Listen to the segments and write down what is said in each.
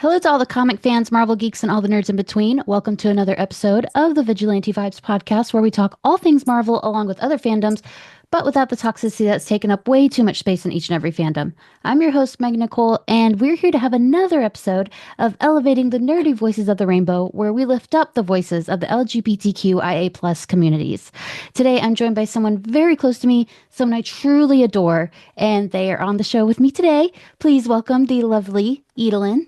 Hello to all the comic fans, Marvel geeks, and all the nerds in between. Welcome to another episode of the Vigilante Vibes podcast, where we talk all things Marvel along with other fandoms, but without the toxicity that's taken up way too much space in each and every fandom. I'm your host, Meg Nicole, and we're here to have another episode of Elevating the Nerdy Voices of the Rainbow, where we lift up the voices of the LGBTQIA plus communities. Today, I'm joined by someone very close to me, someone I truly adore, and they are on the show with me today. Please welcome the lovely Edalyn.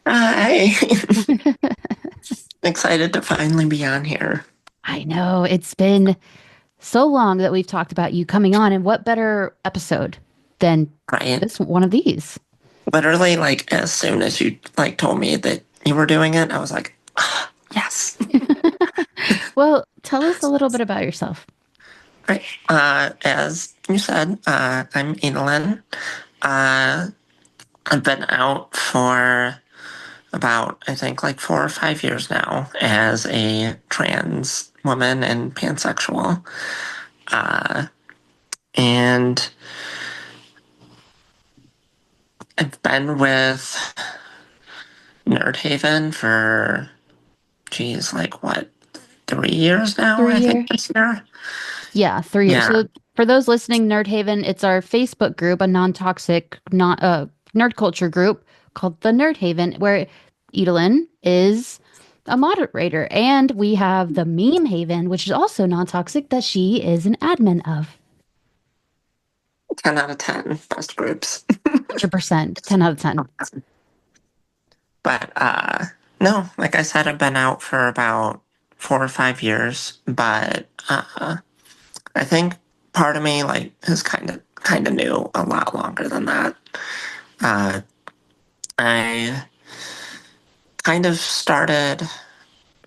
Hi. Excited to finally be on here. I know it's been so long that we've talked about you coming on, and what better episode than Right. this one of these? Literally, like, as soon as you, like, told me that you were doing it, I was like, yes. Well, tell us a little bit about yourself. Right. As you said, I'm Edalyn. Uh, I've been out for about, I think, like 4 or 5 years now as a trans woman and pansexual. Uh, and I've been with Nerd Haven for, geez, like what, 3 years now, Three I think year, this year. yeah, 3 years. Yeah, So for those listening, Nerd Haven, it's our Facebook group, a non-toxic, not nerd culture group called the Nerd Haven, where Edalyn is a moderator, and we have the Meme Haven, which is also non-toxic, that she is an admin of. 10 out of 10 best groups. 100%, 10 out of 10. But no, like I said, I've been out for about 4 or 5 years, but I think part of me like has kind of knew a lot longer than that. Uh, I kind of started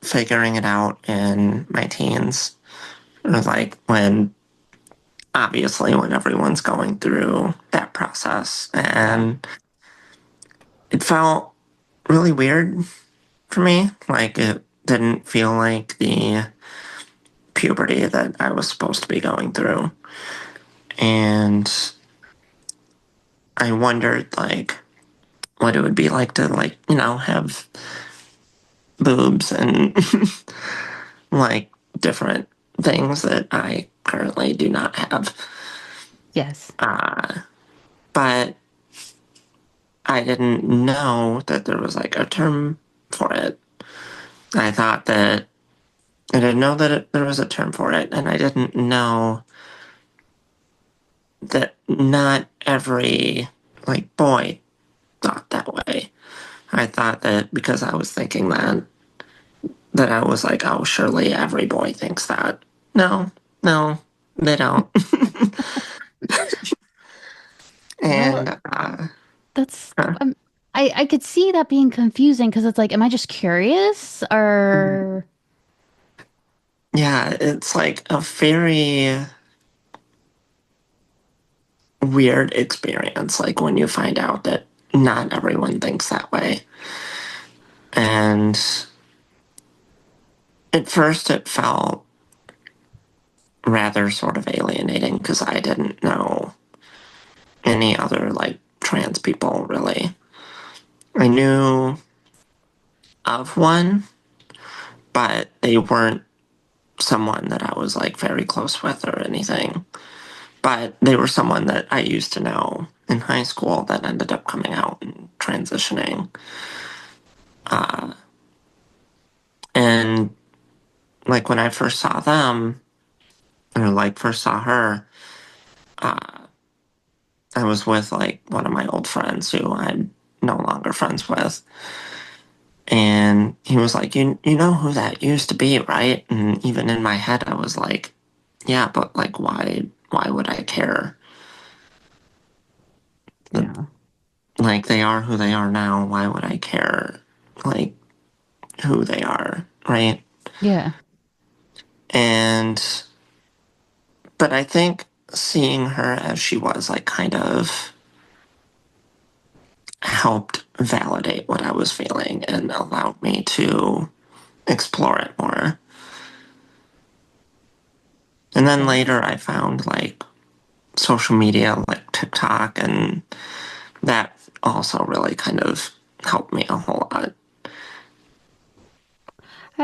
figuring it out in my teens, or like when everyone's going through that process. Yeah. And it felt really weird for me. Like it didn't feel like the puberty that I was supposed to be going through. And I wondered like what it would be like to like, have boobs and like different things that I currently do not have. Yes. Uh, but I didn't know that there was like a term for it. I thought that I didn't know that there was a term for it, and I didn't know that not every like boy thought that way. I thought that because I was thinking that I was like, oh, surely every boy thinks that. No, no, they don't. Well, And that's uh, I could see that being confusing because it's like, am I just curious or yeah, it's like a very weird experience, like when you find out that not everyone thinks that way. And at first it felt rather sort of alienating because I didn't know any other like trans people really. I knew of one, but they weren't someone that I was like very close with or anything. But they were someone that I used to know in high school that ended up coming out and transitioning. Uh, and like when I first saw them, or like first saw her, uh, I was with like one of my old friends who I'm no longer friends with. And he was like, you know who that used to be, right? And even in my head, I was like, yeah, but like, why would I care? yeah. Like, they are who they are now. Why would I care? Like, who they are, right? Yeah. And, but I think seeing her as she was, like, kind of helped validate what I was feeling and allowed me to explore it more. And then Yeah. later I found like social media like TikTok, and that also really kind of helped me a whole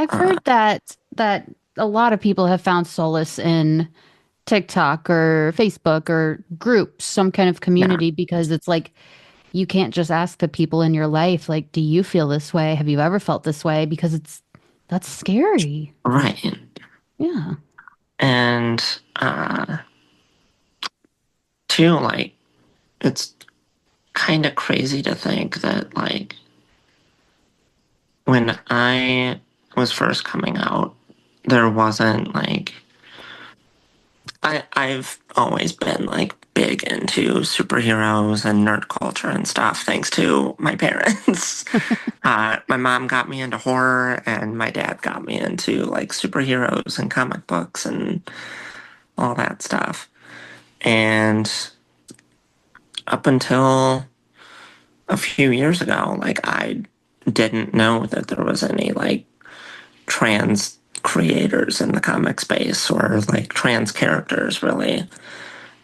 I've Uh, heard that a lot of people have found solace in TikTok or Facebook or groups, some kind of yeah, community, because it's like you can't just ask the people in your life, like, do you feel this way? Have you ever felt this way? Because that's scary. right. Yeah. And too, like, it's kind of crazy to think that, like, when I was first coming out, there wasn't like I've always been like big into superheroes and nerd culture and stuff, thanks to my parents. My mom got me into horror, and my dad got me into like superheroes and comic books and all that stuff. And up until a few years ago, like I didn't know that there was any like trans creators in the comic space or like trans characters really.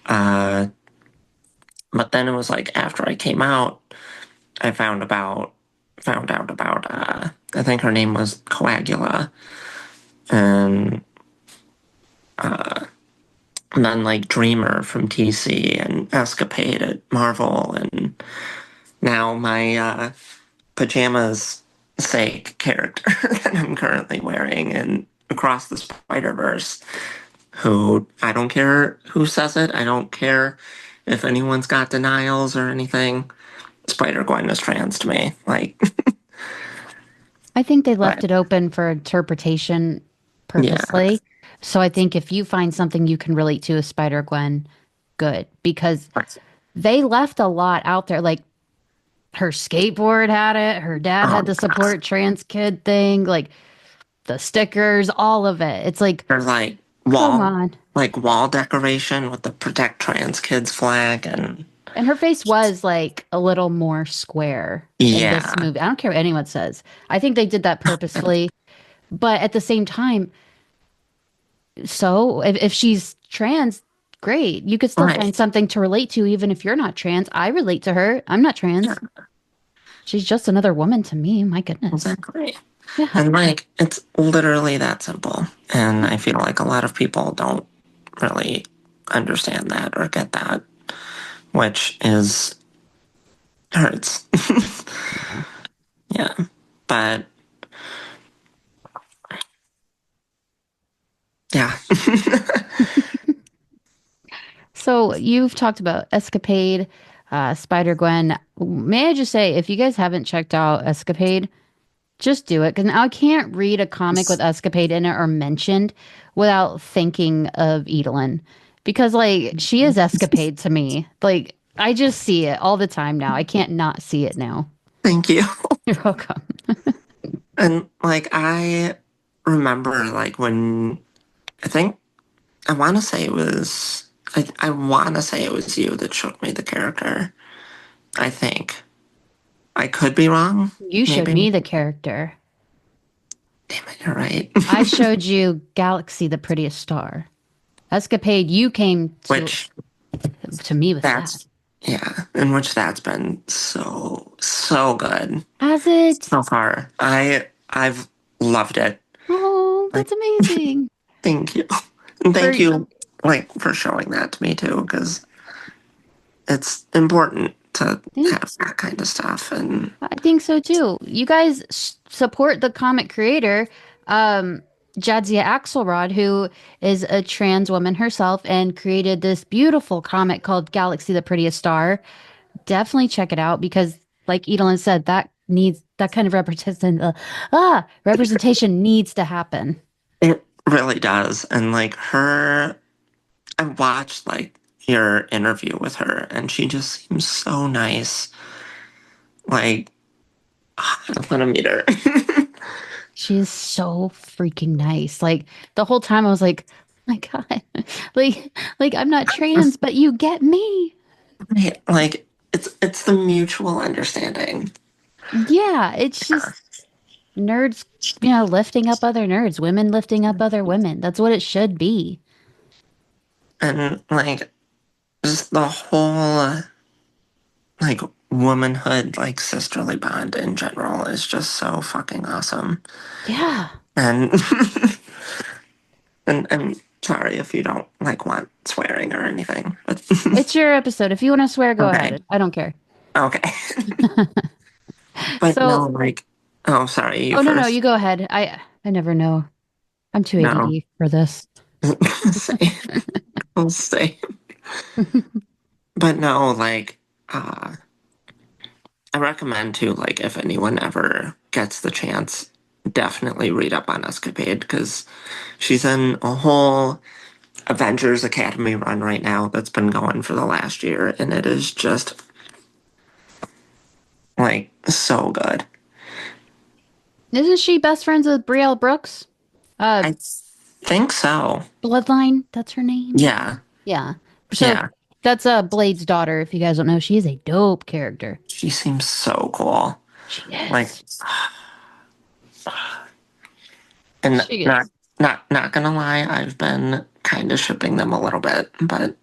Uh, but then it was like after I came out, I found out about I think her name was Coagula, and and then like Dreamer from TC and Escapade at Marvel, and now my pajamas sake character that I'm currently wearing in Across the Spider Verse, who I don't care who says it. I don't care if anyone's got denials or anything. Spider Gwen is trans to me. Like, I think they left but it open for interpretation yeah, purposely. So I think if you find something you can relate to as Spider Gwen, good, because they left a lot out there. Like her skateboard had it, her dad had oh the god, support trans kid thing, like the stickers, all of it. It's like, there's come on. like wall decoration with the Protect Trans Kids flag, and And her face was like a little more square in this yeah, movie. I don't care what anyone says. I think they did that purposefully. But at the same time, so if she's trans, great. You could still find right, something to relate to, even if you're not trans. I relate to her. I'm not yeah, trans. She's just another woman to me. My goodness. exactly. Yeah. And like it's literally that simple. And I feel like a lot of people don't really understand that or get that, which is hurts. Yeah. Yeah. But yeah. So you've talked about Escapade, Spider Gwen. May I just say, if you guys haven't checked out Escapade, just do it. Because I can't read a comic with Escapade in it or mentioned without thinking of Edalyn. Because, like, she is Escapade to me. Like, I just see it all the time now. I can't not see it now. Thank you. You're welcome. And like I remember like when I think I want to say it was I want to say it was you that showed me the character. I think I could be wrong. You showed Maybe. me the character. Damn it, you're right. I showed you Galaxy, the prettiest star. Escapade, you came Which to me with that. that's yeah, in which that's been so good Has it? so far. I've loved it. Oh, Like that's amazing. thank you, and For thank you like for showing that to me too, because it's important to yeah, have that kind of stuff. And I think so too. You guys support the comic creator, um, Jadzia Axelrod, who is a trans woman herself and created this beautiful comic called Galaxy the Prettiest Star. Definitely check it out because, like Edalyn said, that kind of representation needs to happen. it really does. And like her, I watched like your interview with her, and she just seems so nice. Like I want to meet her. She is so freaking nice. Like the whole time I was like, oh my God, like I'm not trans, but you get me. Right, like it's the mutual understanding. Yeah, it's just nerds, lifting up other nerds, women lifting up other women. That's what it should be. And like just the whole like womanhood, like sisterly bond in general is just so fucking awesome. Yeah. And and I'm sorry if you don't like want swearing or anything, but It's your episode. If you want to swear, go okay, ahead. I don't care. okay. But no, So, like, oh, sorry, you oh no, no, you first. go ahead. I never know. I'm too No, ADD for this. say, I'll say. But no, like, I recommend too, like, if anyone ever gets the chance, definitely read up on Escapade because she's in a whole Avengers Academy run right now that's been going for the last year, and it is just like so good. Isn't she best friends with Brielle Brooks? Uh, I think so. Bloodline, that's her name. Yeah, Yeah. So yeah. that's Blade's daughter. If you guys don't know, she is a dope character. She seems so cool. She Like, is. and She not is. not gonna lie, I've been kind of shipping them a little bit, but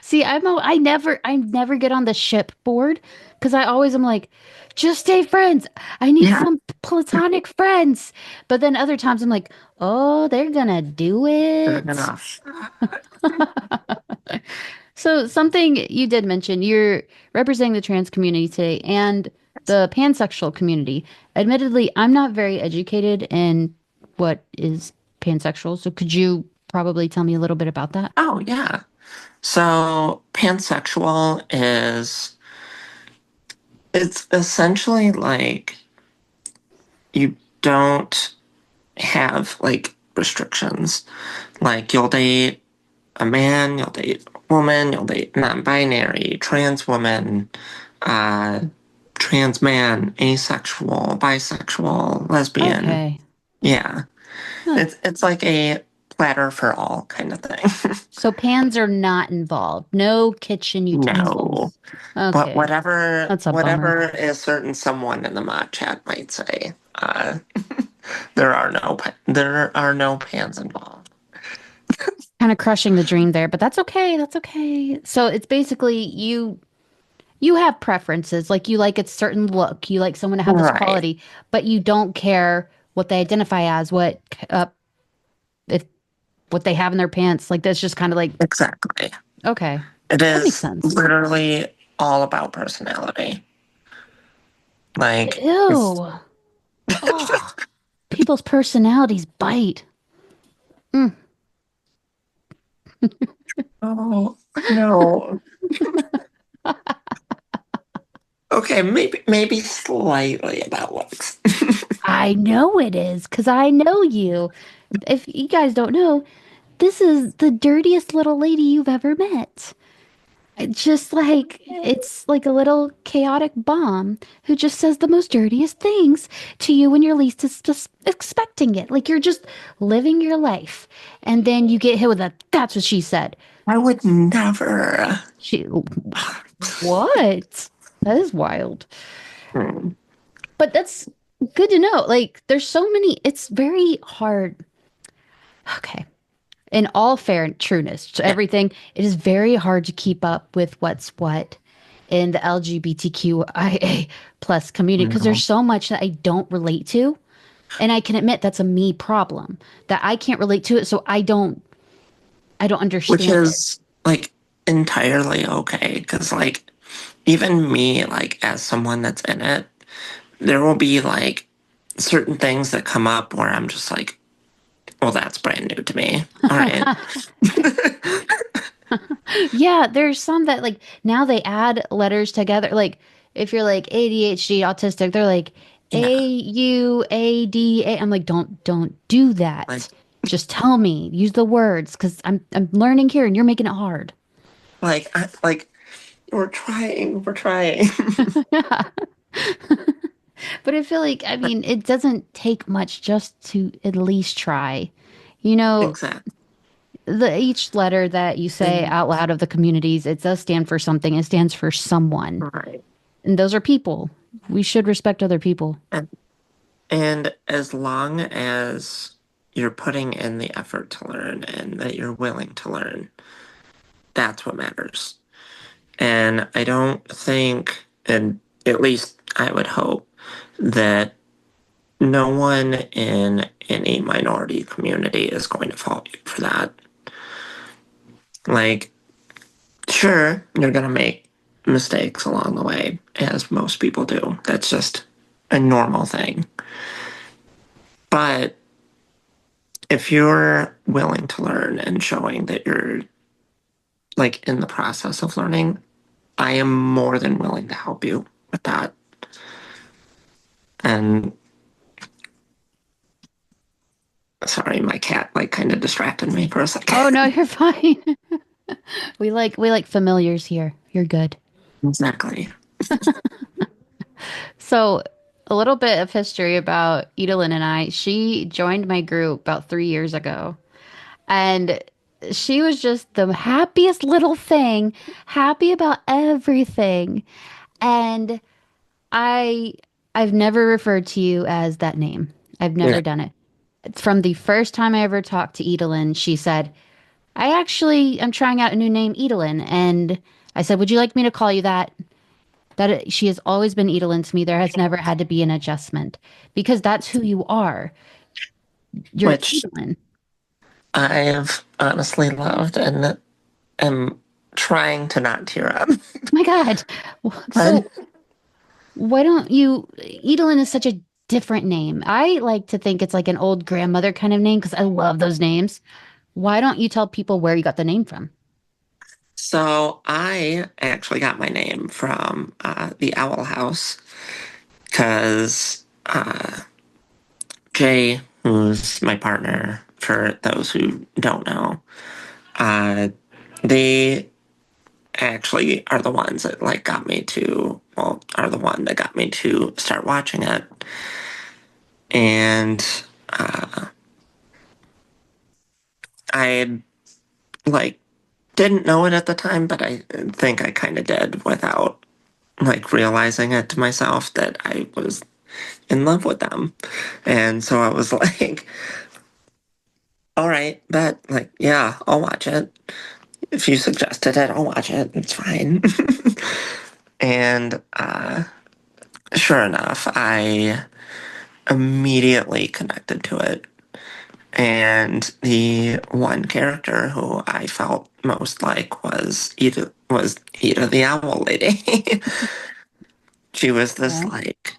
See, I never get on the ship board because I always am like, just stay friends. I need yeah, some platonic friends. But then other times I'm like, oh, they're gonna do fair it. enough. So something you did mention, you're representing the trans community today and the pansexual community. Admittedly, I'm not very educated in what is pansexual, so could you probably tell me a little bit about that? Oh yeah. So pansexual is it's essentially like you don't have like restrictions. Like you'll date a man, you'll date a woman, you'll date non-binary, trans woman, uh, trans man, asexual, bisexual, lesbian. Okay. Yeah, Huh. it's like a platter for all kind of thing. So pans are not involved. No kitchen No, utensils. but Okay. That's a bummer. whatever a certain someone in the mod chat might say, there are no pans involved. Kind of crushing the dream there, but that's okay. That's okay. So it's basically you have preferences. Like you like a certain look. You like someone to have this Right. quality, but you don't care what they identify as, if what they have in their pants. Like that's just kind of like Exactly. okay. It That makes is sense. literally all about personality. Like, it's, Ew. Oh, people's personalities bite. Mm. oh no. Okay, maybe slightly about looks. I know it is because I know you. If you guys don't know, this is the dirtiest little lady you've ever met. Just like it's like a little chaotic bomb who just says the most dirtiest things to you when you're least just expecting it. Like you're just living your life, and then you get hit with a "That's what she said." I would never. She what? That is wild. Hmm. But that's good to know. Like there's so many. It's very hard. Okay. In all fair trueness to Yeah, everything, it is very hard to keep up with what's what in the LGBTQIA plus community because there's no. so much that I don't relate to. And I can admit that's a me problem that I can't relate to it, so I don't Which understand it. is like entirely okay, because like even me, like as someone that's in it, there will be like certain things that come up where I'm just like, well, that's brand new to me. All right. Yeah, there's some that like now they add letters together. Like if you're like ADHD, autistic, they're like Yeah. AUADA. I'm like, don't do Like, that. Just tell me. Use the words because I'm learning here and you're making it hard. like, we're trying. But I feel like, I mean, it doesn't take much just to at least try. You know, Exactly. the each letter that you say And, out loud of the communities, it does stand for something. It stands for someone. right. And those are people. We should respect other people. And, and as long as you're putting in the effort to learn and that you're willing to learn, that's what matters. And I don't think, and at least I would hope, that no one in any minority community is going to fault you for that. Like, sure, you're going to make mistakes along the way, as most people do. That's just a normal thing. But if you're willing to learn and showing that you're like in the process of learning, I am more than willing to help you with that. And sorry, my cat like kind of distracted me for a Oh no, second. you're fine. We like familiars here. You're good. Exactly. So, a little bit of history about Edalyn and I. She joined my group about 3 years ago, and she was just the happiest little thing, happy about everything. And I I've never referred to you as that name. I've Yeah. never done it. From the first time I ever talked to Edalyn, she said, I actually am trying out a new name, Edalyn. And I said, would you like me to call you that? She has always been Edalyn to me. There has never had to be an adjustment because that's who you are. You're Which Edalyn. I've honestly loved and am trying to not tear up. My God. But So why don't you? Edalyn is such a different name. I like to think it's like an old grandmother kind of name because I love those names. Why don't you tell people where you got the name from? so I actually got my name from the Owl House because Jay, who's my partner, for those who don't know, uh, they actually are the ones that like got me to, well, are the one that got me to start watching it. And I like didn't know it at the time, but I think I kind of did without like realizing it to myself that I was in love with them. And so I was like, all right, but like, yeah, I'll watch it. If you suggested it, I'll watch it. It's fine. And sure enough, I immediately connected to it. And the one character who I felt most like was Ida the Owl Lady. She was this Oh, like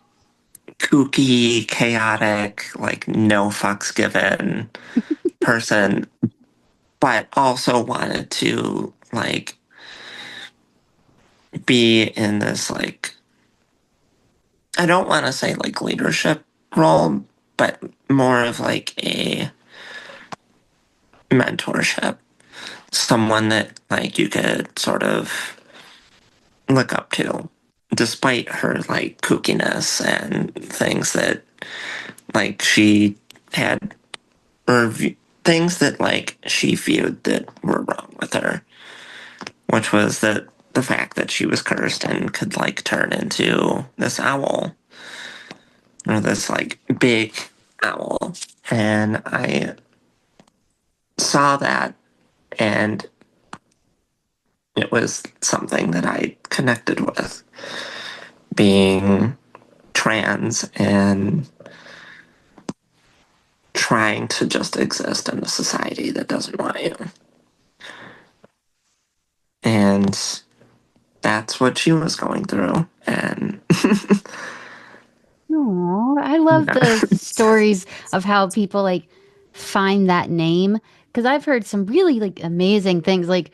kooky, chaotic, like no fucks given person, but also wanted to like be in this like I don't want to say like leadership role, but more of like a mentorship. Someone that like you could sort of look up to, despite her like kookiness and things that like she had or things that like she viewed that were wrong with her, which was that the fact that she was cursed and could like turn into this owl or this like big owl. And I saw that and it was something that I connected with being trans and trying to just exist in a society that doesn't want you. And that's what she was going through. And no, I love yeah. the stories of how people like find that name because I've heard some really like amazing things. Like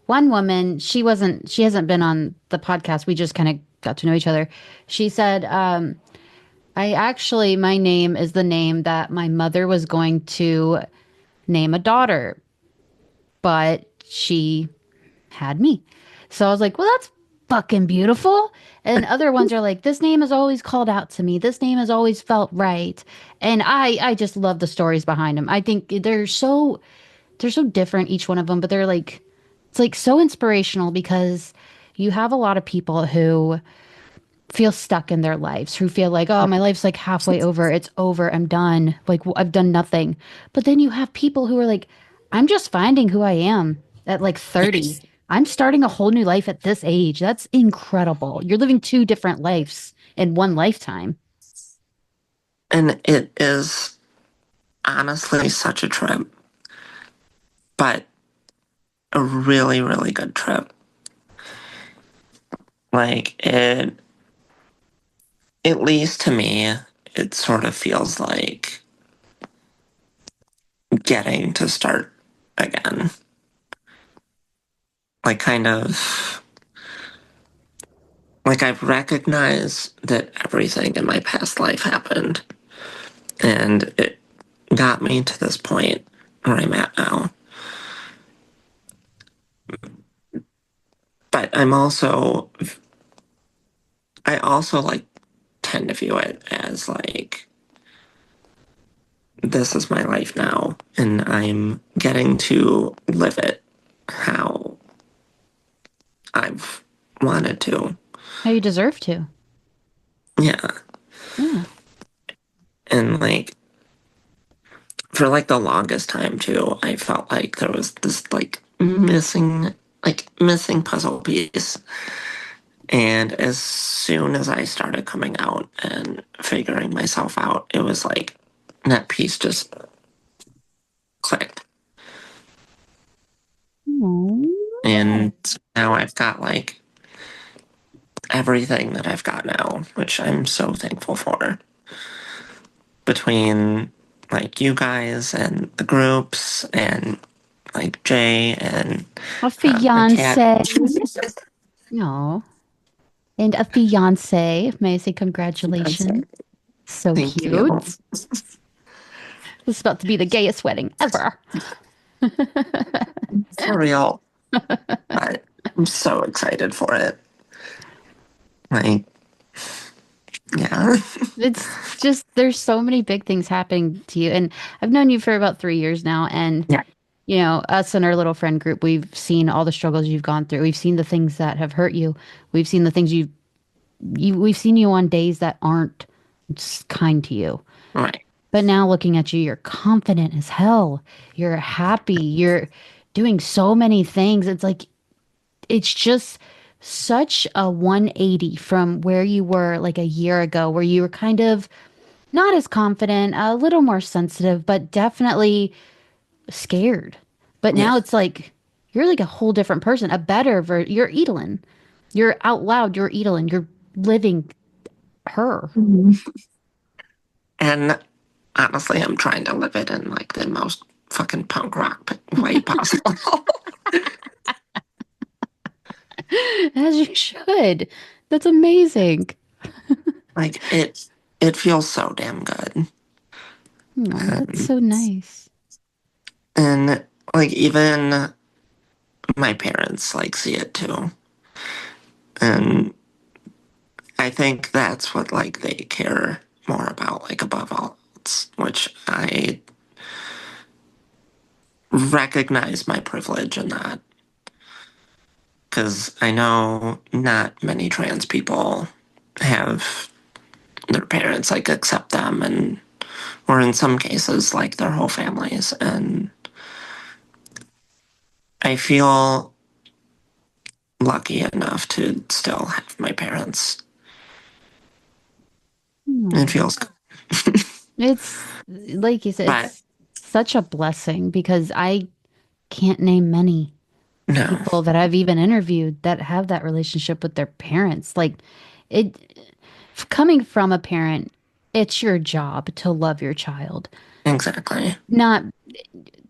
one woman, she hasn't been on the podcast. We just kind of got to know each other. She said, my name is the name that my mother was going to name a daughter, but she had me. So I was like, well, that's fucking beautiful. And other ones are like, this name has always called out to me. This name has always felt right. And I just love the stories behind them. I think they're so different, each one of them, but they're like, it's like so inspirational because you have a lot of people who feel stuck in their lives, who feel like, oh, my life's like halfway over. It's over. I'm done. Like, I've done nothing. But then you have people who are like, I'm just finding who I am at like 30. I'm starting a whole new life at this age. That's incredible. You're living two different lives in one lifetime. And it is honestly such a trip, but a really, really good trip. Like, at least to me, it sort of feels like getting to start again. Like, kind of, like I've recognized that everything in my past life happened, and it got me to this point where I'm at now. But I also like tend to view it as like, this is my life now, and I'm getting to live it how I've wanted to. How you deserve to. Yeah. Yeah. And like, for like the longest time too, I felt like there was this missing puzzle piece. And as soon as I started coming out and figuring myself out, it was like that piece just clicked. Aw. And now I've got like everything that I've got now, which I'm so thankful for. Between like you guys and the groups and like Jay and A my cat. fiance. No. And a fiance. May I say congratulations? So Thank you. cute. This is about to be the gayest wedding ever. For real. But I'm so excited for it. Like, yeah. It's just there's so many big things happening to you. And I've known you for about 3 years now. And Yeah. us and our little friend group, we've seen all the struggles you've gone through. We've seen the things that have hurt you. We've seen the things we've seen you on days that aren't kind to you. Right. But now looking at you, you're confident as hell. You're happy. You're doing so many things. It's like, it's just such a 180 from where you were like a year ago, where you were kind of not as confident, a little more sensitive, but definitely scared. But Yeah. now it's like you're like a whole different person, a better you're Edalyn. You're out loud, you're Edalyn. You're living her. Mhm. And honestly, I'm trying to live it in like the most fucking punk rock way possible. As you should. That's amazing. Like it feels so damn good. Oh, that's And, so nice. and like even my parents like see it too. And I think that's what like they care more about, like above all else, which I recognize my privilege in that. Because I know not many trans people have their parents like accept them, and or in some cases like their whole families. And I feel lucky enough to still have my parents. It Oh. feels good. It's like you said, But it's such a blessing because I can't name many no, people that I've even interviewed that have that relationship with their parents. Like it coming from a parent, it's your job to love your child. exactly. Not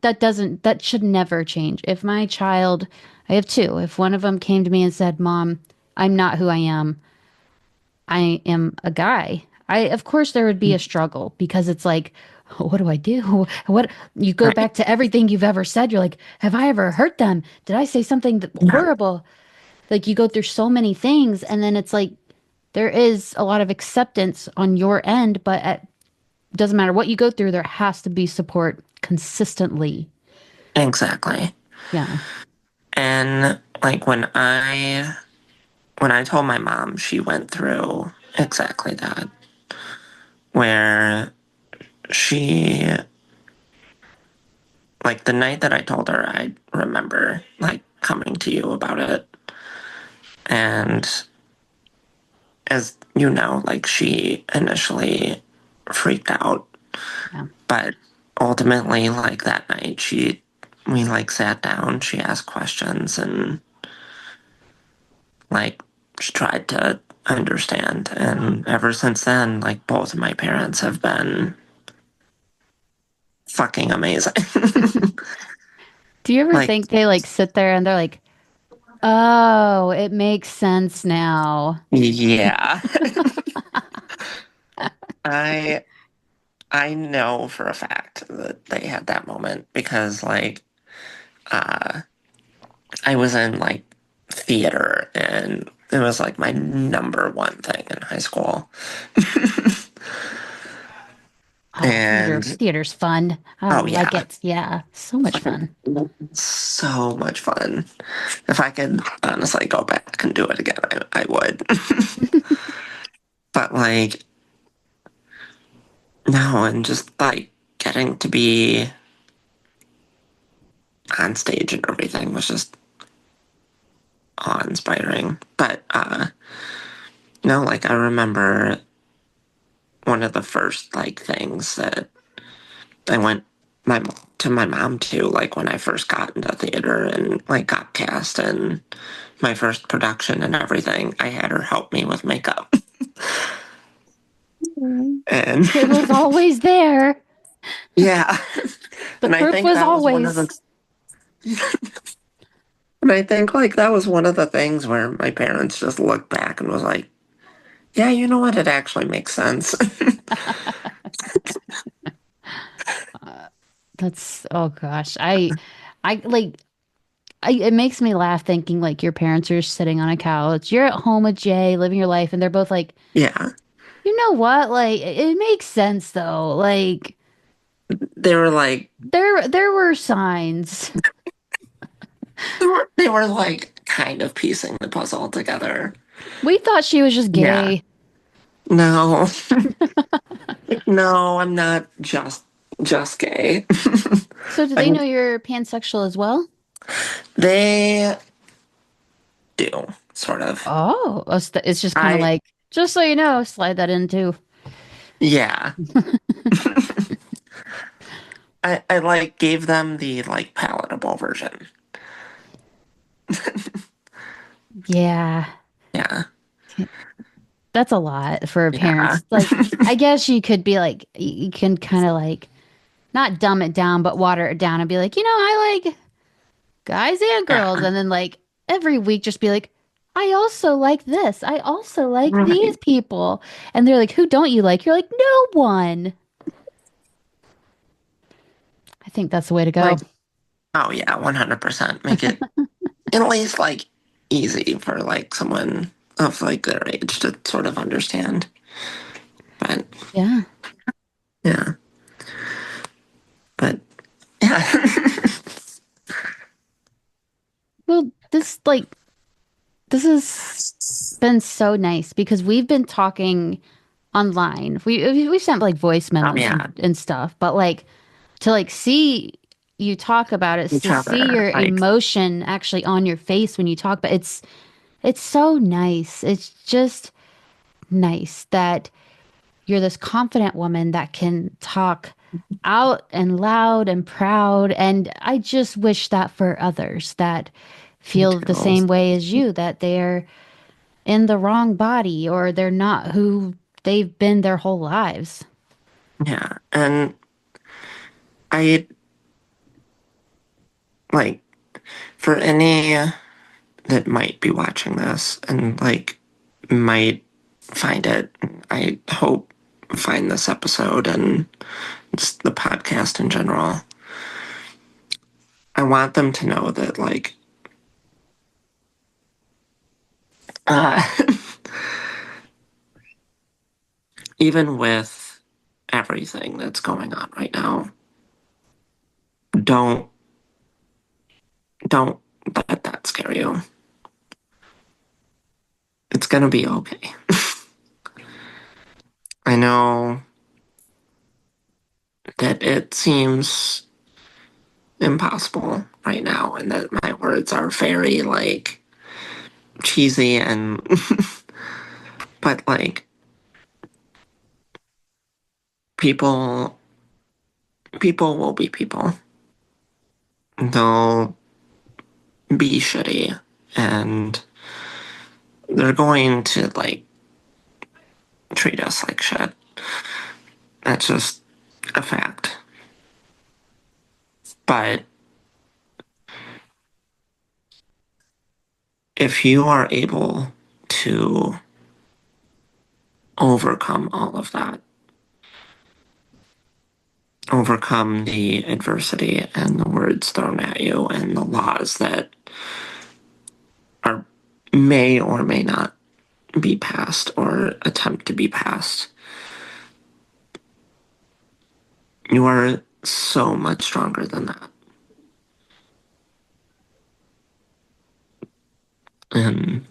that should never change. If my child, I have two, if one of them came to me and said, "Mom, I'm not who I am a guy." Of course there would be a struggle because it's like, what do I do? What you go Right. back to everything you've ever said. You're like, have I ever hurt them? Did I say something Yeah, horrible? Like you go through so many things, and then it's like there is a lot of acceptance on your end, but it doesn't matter what you go through, there has to be support consistently. exactly. Yeah. And like when I told my mom, she went through exactly that, where she like the night that I told her, I remember like coming to you about it. And as you know, like she initially freaked out. Yeah. But ultimately, like that night, we like sat down, she asked questions, and like she tried to understand. And ever since then, like both of my parents have been fucking amazing. Do you ever Like, think they like sit there and they're like, oh, it makes sense now? yeah. I I know for a fact that they had that moment because like uh I was in like theater and it was like my number one thing in high school. Oh, And theater's fun. I oh like yeah, it. Yeah, so much fucking fun. so much fun. If I could honestly go back and do it again, I would. But like no, and just like getting to be on stage and everything was just awe-inspiring. But no, like I remember one of the first like things that I went my to my mom too, like when I first got into theater and like got cast and my first production and everything, I had her help me with makeup. Mm. And It was always there. yeah. The And I proof think was that was one of the always. and I think like that was one of the things where my parents just looked back and was like, yeah, you know what? It actually makes sense. Uh, that's oh gosh. I like it makes me laugh thinking like your parents are sitting on a couch. You're at home with Jay, living your life, and they're both like, Yeah. you know what? Like it makes sense though. Like They were like there were signs. they were like kind of piecing the puzzle together. We thought she was just Yeah. gay. No. No, I'm not just gay. So do they I'm know you're pansexual as well? they do, sort of. Oh, it's just kind of I like, just so you know, slide that in too. yeah. I like gave them the like palatable version. Yeah. Yeah. That's a lot for Yeah. parents. Like, I guess you could be like, you can kind of like not dumb it down, but water it down and be like, I like guys and girls. Yeah. And then like every week just be like, I also like this. I also like these Right. people. And they're like, who don't you like? You're like, no one. I think that's the way to go. Like, oh yeah, 100%. Make it at least like easy for like someone of like their age to sort of understand. But Yeah. yeah. But yeah. Well, this has been so nice because we've been talking online. We sent like voice Oh memos yeah. and stuff, but like to like see you talk about it, Each to see other. your Like, emotion actually on your face when you talk, but it's so nice. It's just nice that you're this confident woman that can talk out and loud and proud. And I just wish that for others that me feel the too. same way as you, that they're in the wrong body or they're not who they've been their whole lives. Yeah. And I like for any that might be watching this and like might find it, I hope find this episode and just the podcast in general. I want them to know that like uh, even with everything that's going on right now, don't don't let that scare you. It's gonna be okay. I know that it seems impossible right now and that my words are very like cheesy and but like people people will be people. They'll be shitty and they're going to like treat us like shit. That's just a fact. But if you are able to overcome all of that, overcome the adversity and the words thrown at you and the laws that are may or may not be passed or attempt to be passed, you are so much stronger than that. And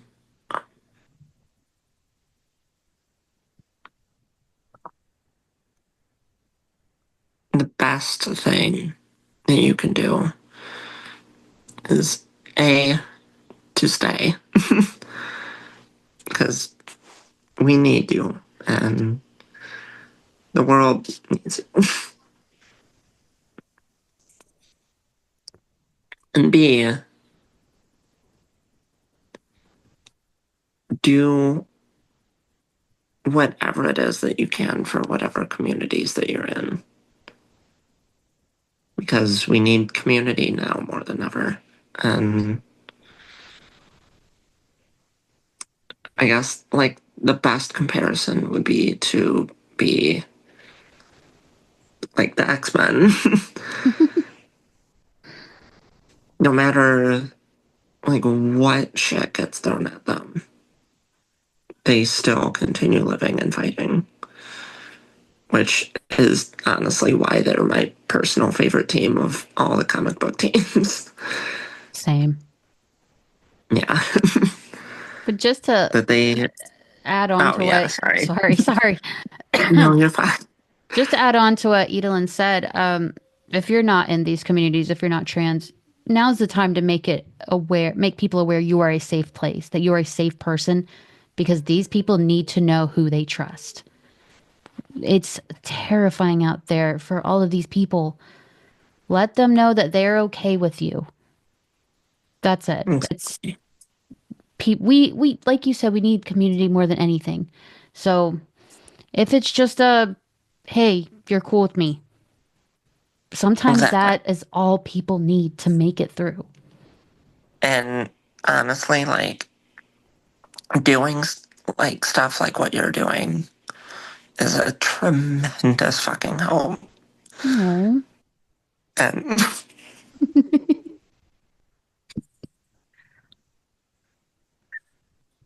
the best thing that you can do is A, to stay, because we need you and the world needs you. And B, do whatever it is that you can for whatever communities that you're in. Because we need community now more than ever. And I guess like the best comparison would be to be like the X-Men. No matter like what shit gets thrown at them, they still continue living and fighting. Which is honestly why they're my personal favorite team of all the comic book teams. Same. Yeah. But just to But they add on oh to yeah, what, sorry. sorry. No, you're fine. Just to add on to what Edalyn said, if you're not in these communities, if you're not trans, now's the time to make people aware you are a safe place, that you are a safe person, because these people need to know who they trust. It's terrifying out there for all of these people. Let them know that they're okay with you. That's it. It's we like you said, we need community more than anything. So if it's just a, hey, you're cool with me, sometimes Exactly. that is all people need to make it through. And honestly, like doing like stuff like what you're doing is a tremendous fucking help. Oh, And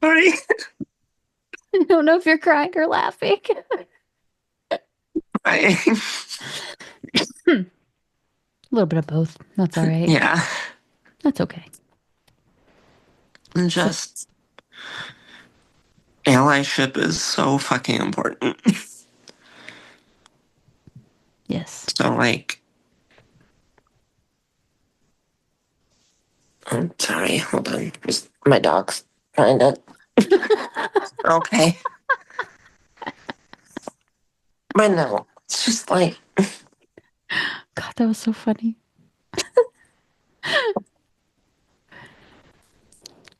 sorry, I don't know if you're crying or laughing. I, A little bit of both. That's all right. yeah, That's okay. So, just allyship is so fucking important. yes. So like, I'm sorry, hold on, just my dog's trying to. Okay, but no, it's just like, God, that was so funny.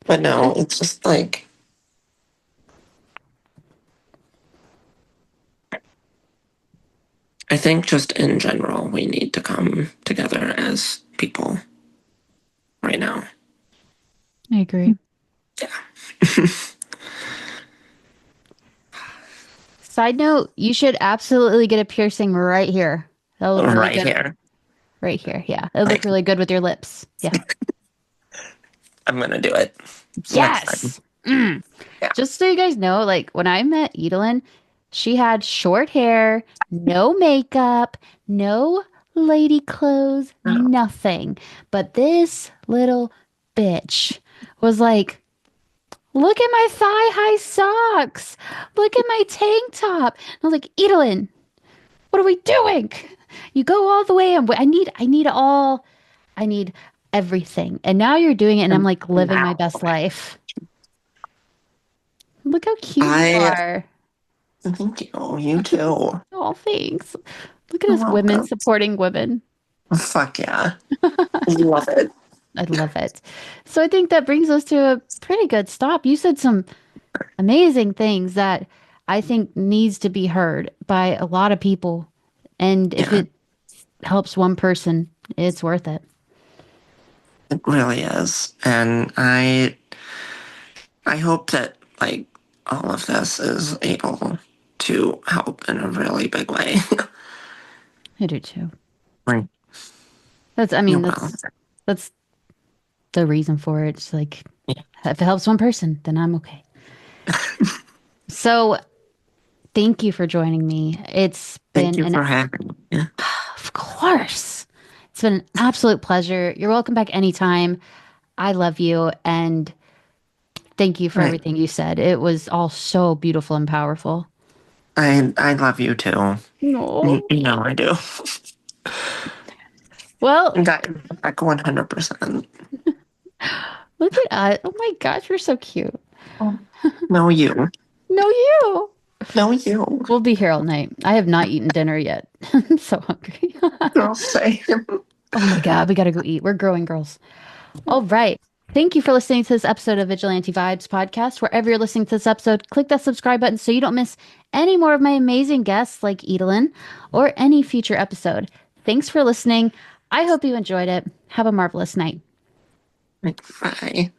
but no, it's just like I think just in general, we need to come together as people right now. I agree. Yeah. Side note, you should absolutely get a piercing right here. That'll look really Right good. here. Right here. Yeah. It'll look Like, really good with your lips. Yeah. I'm going to do it next time. Yes. Mm. Yeah. Just so you guys know, like when I met Edalyn, she had short hair, no makeup, no lady clothes, Oh, nothing. But this little bitch was like, look at my thigh-high socks. Look at my tank top. And I was like, Edalyn, what are we doing? You go all the way. And I need everything. And now you're doing it, and I'm and like living my now best life. Look how cute you I are. Thank you. You too. Oh, thanks. Look at You're us women welcome. supporting women. Fuck yeah. Love it. I love it. So I think that brings us to a pretty good stop. You said some amazing things that I think needs to be heard by a lot of people. And if Yeah, it helps one person, it's worth it. it really is. And I hope that like all of this is able to help in a really big way. I do too. Like, That's, I you mean, will. that's the reason for it. It's like, Yeah. if it helps one person, then I'm okay. So thank you for joining me. It's Thank been you an, for having me. of course, it's been an absolute pleasure. You're welcome back anytime. I love you. And thank you for Right. everything you said. It was all so beautiful and powerful. I love you too. No. You know I do. Well, That back 100%. look at us. Oh my gosh, you're so cute. No, you. No, you. No, you. We'll be here all night. I have not eaten dinner yet. I'm so hungry. Girl, say. Oh my God, we gotta go eat. We're growing girls. All right. Thank you for listening to this episode of Vigilante Vibes podcast. Wherever you're listening to this episode, click that subscribe button so you don't miss any more of my amazing guests like Edalyn or any future episode. Thanks for listening. I hope you enjoyed it. Have a marvelous night. Bye.